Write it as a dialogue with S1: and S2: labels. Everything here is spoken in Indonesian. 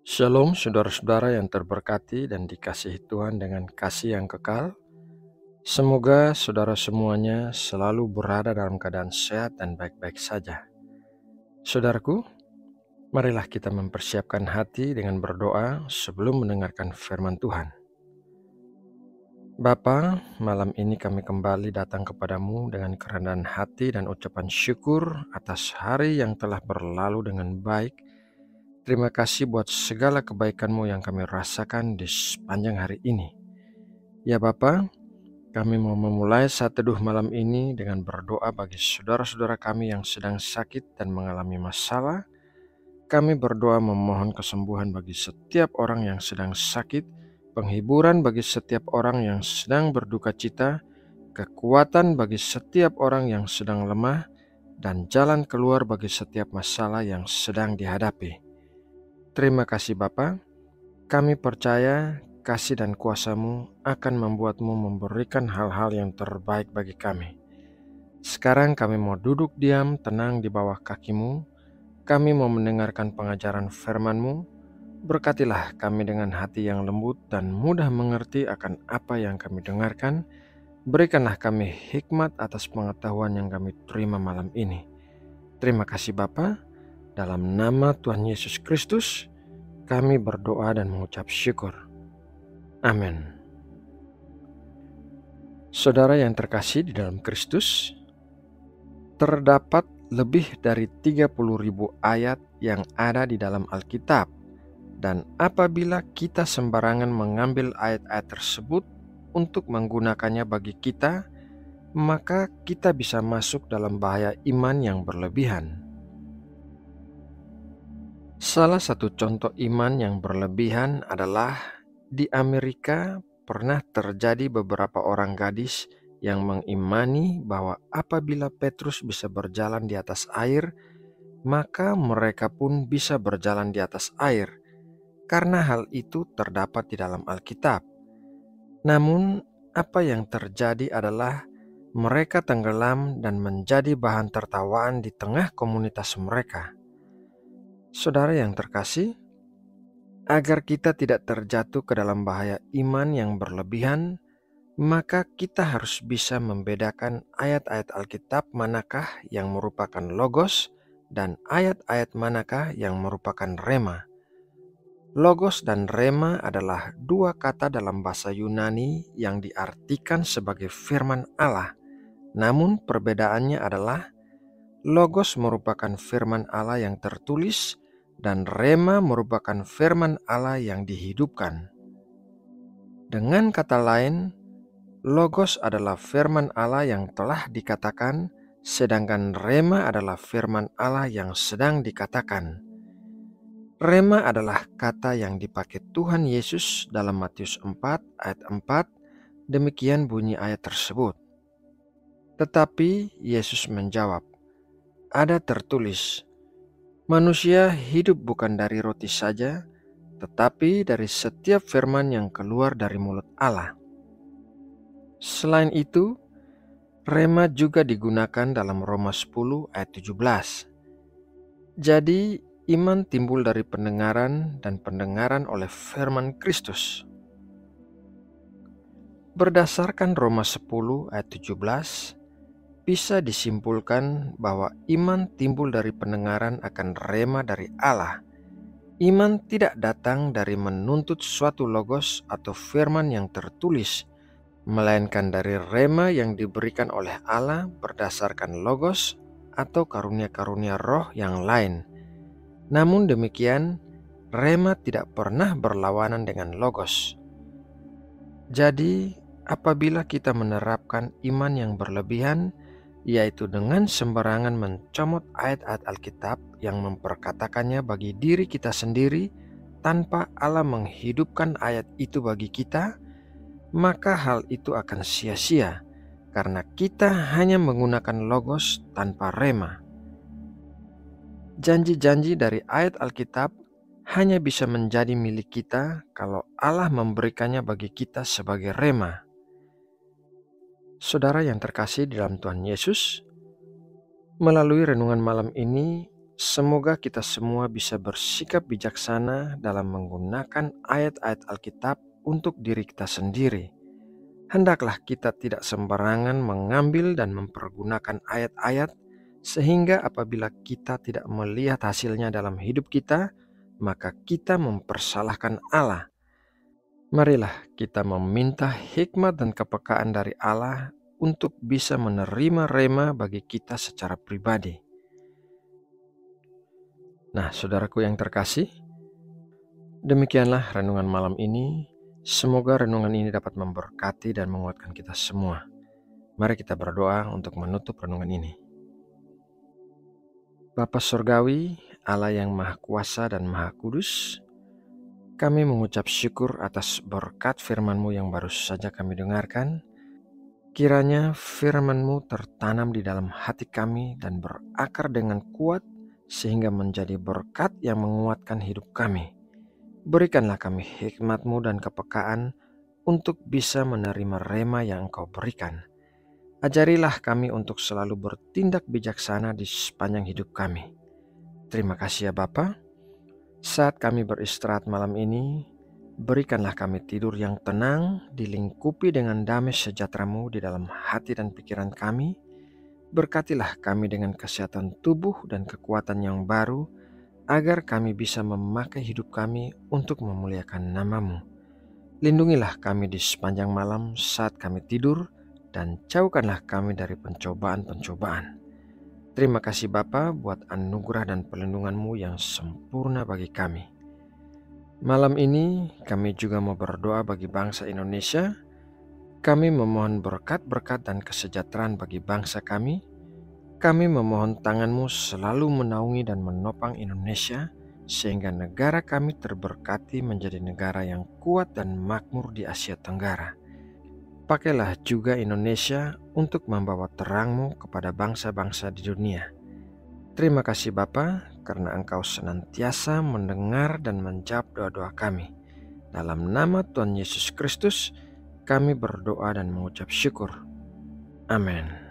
S1: Shalom saudara-saudara yang terberkati dan dikasihi Tuhan dengan kasih yang kekal. Semoga saudara semuanya selalu berada dalam keadaan sehat dan baik-baik saja. Saudaraku, marilah kita mempersiapkan hati dengan berdoa sebelum mendengarkan firman Tuhan. Bapa, malam ini kami kembali datang kepadamu dengan kerendahan hati dan ucapan syukur atas hari yang telah berlalu dengan baik. Terima kasih buat segala kebaikan-Mu yang kami rasakan di sepanjang hari ini. Ya Bapa, kami mau memulai saat teduh malam ini dengan berdoa bagi saudara-saudara kami yang sedang sakit dan mengalami masalah. Kami berdoa memohon kesembuhan bagi setiap orang yang sedang sakit, penghiburan bagi setiap orang yang sedang berduka cita, kekuatan bagi setiap orang yang sedang lemah, dan jalan keluar bagi setiap masalah yang sedang dihadapi. Terima kasih Bapa. Kami percaya kasih dan kuasa-Mu akan membuat-Mu memberikan hal-hal yang terbaik bagi kami. Sekarang kami mau duduk diam tenang di bawah kaki-Mu. Kami mau mendengarkan pengajaran firman-Mu. Berkatilah kami dengan hati yang lembut dan mudah mengerti akan apa yang kami dengarkan. Berikanlah kami hikmat atas pengetahuan yang kami terima malam ini. Terima kasih Bapa. Dalam nama Tuhan Yesus Kristus, kami berdoa dan mengucap syukur. Amin. Saudara yang terkasih di dalam Kristus, terdapat lebih dari 30.000 ayat yang ada di dalam Alkitab. Dan apabila kita sembarangan mengambil ayat-ayat tersebut untuk menggunakannya bagi kita, maka kita bisa masuk dalam bahaya iman yang berlebihan. Salah satu contoh iman yang berlebihan adalah di Amerika pernah terjadi beberapa orang gadis yang mengimani bahwa apabila Petrus bisa berjalan di atas air, maka mereka pun bisa berjalan di atas air, karena hal itu terdapat di dalam Alkitab. Namun, apa yang terjadi adalah mereka tenggelam dan menjadi bahan tertawaan di tengah komunitas mereka. Saudara yang terkasih, agar kita tidak terjatuh ke dalam bahaya iman yang berlebihan, maka kita harus bisa membedakan ayat-ayat Alkitab manakah yang merupakan logos dan ayat-ayat manakah yang merupakan rema. Logos dan rema adalah dua kata dalam bahasa Yunani yang diartikan sebagai firman Allah. Namun perbedaannya adalah logos merupakan firman Allah yang tertulis dan rema merupakan firman Allah yang dihidupkan. Dengan kata lain, logos adalah firman Allah yang telah dikatakan, sedangkan rema adalah firman Allah yang sedang dikatakan. Rema adalah kata yang dipakai Tuhan Yesus dalam Matius 4 ayat 4, demikian bunyi ayat tersebut. Tetapi Yesus menjawab, ada tertulis, manusia hidup bukan dari roti saja, tetapi dari setiap firman yang keluar dari mulut Allah. Selain itu, rema juga digunakan dalam Roma 10 ayat 17. Jadi, iman timbul dari pendengaran dan pendengaran oleh firman Kristus. Berdasarkan Roma 10 ayat 17, bisa disimpulkan bahwa iman timbul dari pendengaran akan rema dari Allah. Iman tidak datang dari menuntut suatu logos atau firman yang tertulis, melainkan dari rema yang diberikan oleh Allah berdasarkan logos atau karunia-karunia roh yang lain. Namun demikian, rema tidak pernah berlawanan dengan logos. Jadi, apabila kita menerapkan iman yang berlebihan, yaitu dengan sembarangan mencomot ayat-ayat Alkitab yang memperkatakannya bagi diri kita sendiri tanpa Allah menghidupkan ayat itu bagi kita, maka hal itu akan sia-sia karena kita hanya menggunakan logos tanpa rema. Janji-janji dari ayat Alkitab hanya bisa menjadi milik kita kalau Allah memberikannya bagi kita sebagai rema. Saudara yang terkasih di dalam Tuhan Yesus, melalui renungan malam ini, Semoga kita semua bisa bersikap bijaksana dalam menggunakan ayat-ayat Alkitab untuk diri kita sendiri. Hendaklah kita tidak sembarangan mengambil dan mempergunakan ayat-ayat, sehingga apabila kita tidak melihat hasilnya dalam hidup kita, maka kita mempersalahkan Allah. Marilah kita meminta hikmat dan kepekaan dari Allah untuk bisa menerima rema bagi kita secara pribadi. Nah, saudaraku yang terkasih, demikianlah renungan malam ini. Semoga renungan ini dapat memberkati dan menguatkan kita semua. Mari kita berdoa untuk menutup renungan ini. Bapa Surgawi, Allah yang Maha Kuasa dan Maha Kudus, kami mengucap syukur atas berkat firman-Mu yang baru saja kami dengarkan. Kiranya firman-Mu tertanam di dalam hati kami dan berakar dengan kuat sehingga menjadi berkat yang menguatkan hidup kami. Berikanlah kami hikmat-Mu dan kepekaan untuk bisa menerima rema yang Engkau berikan. Ajarilah kami untuk selalu bertindak bijaksana di sepanjang hidup kami. Terima kasih ya Bapa. Saat kami beristirahat malam ini, berikanlah kami tidur yang tenang, dilingkupi dengan damai sejahtera-Mu di dalam hati dan pikiran kami. Berkatilah kami dengan kesehatan tubuh dan kekuatan yang baru, agar kami bisa memakai hidup kami untuk memuliakan nama-Mu. Lindungilah kami di sepanjang malam saat kami tidur, dan jauhkanlah kami dari pencobaan-pencobaan. Terima kasih Bapa buat anugerah dan perlindungan-Mu yang sempurna bagi kami. Malam ini kami juga mau berdoa bagi bangsa Indonesia. Kami memohon berkat-berkat dan kesejahteraan bagi bangsa kami. Kami memohon tangan-Mu selalu menaungi dan menopang Indonesia, sehingga negara kami terberkati menjadi negara yang kuat dan makmur di Asia Tenggara. Pakailah juga Indonesia untuk membawa terang-Mu kepada bangsa-bangsa di dunia. Terima kasih Bapa, karena Engkau senantiasa mendengar dan menjawab doa-doa kami. Dalam nama Tuhan Yesus Kristus, kami berdoa dan mengucap syukur. Amin.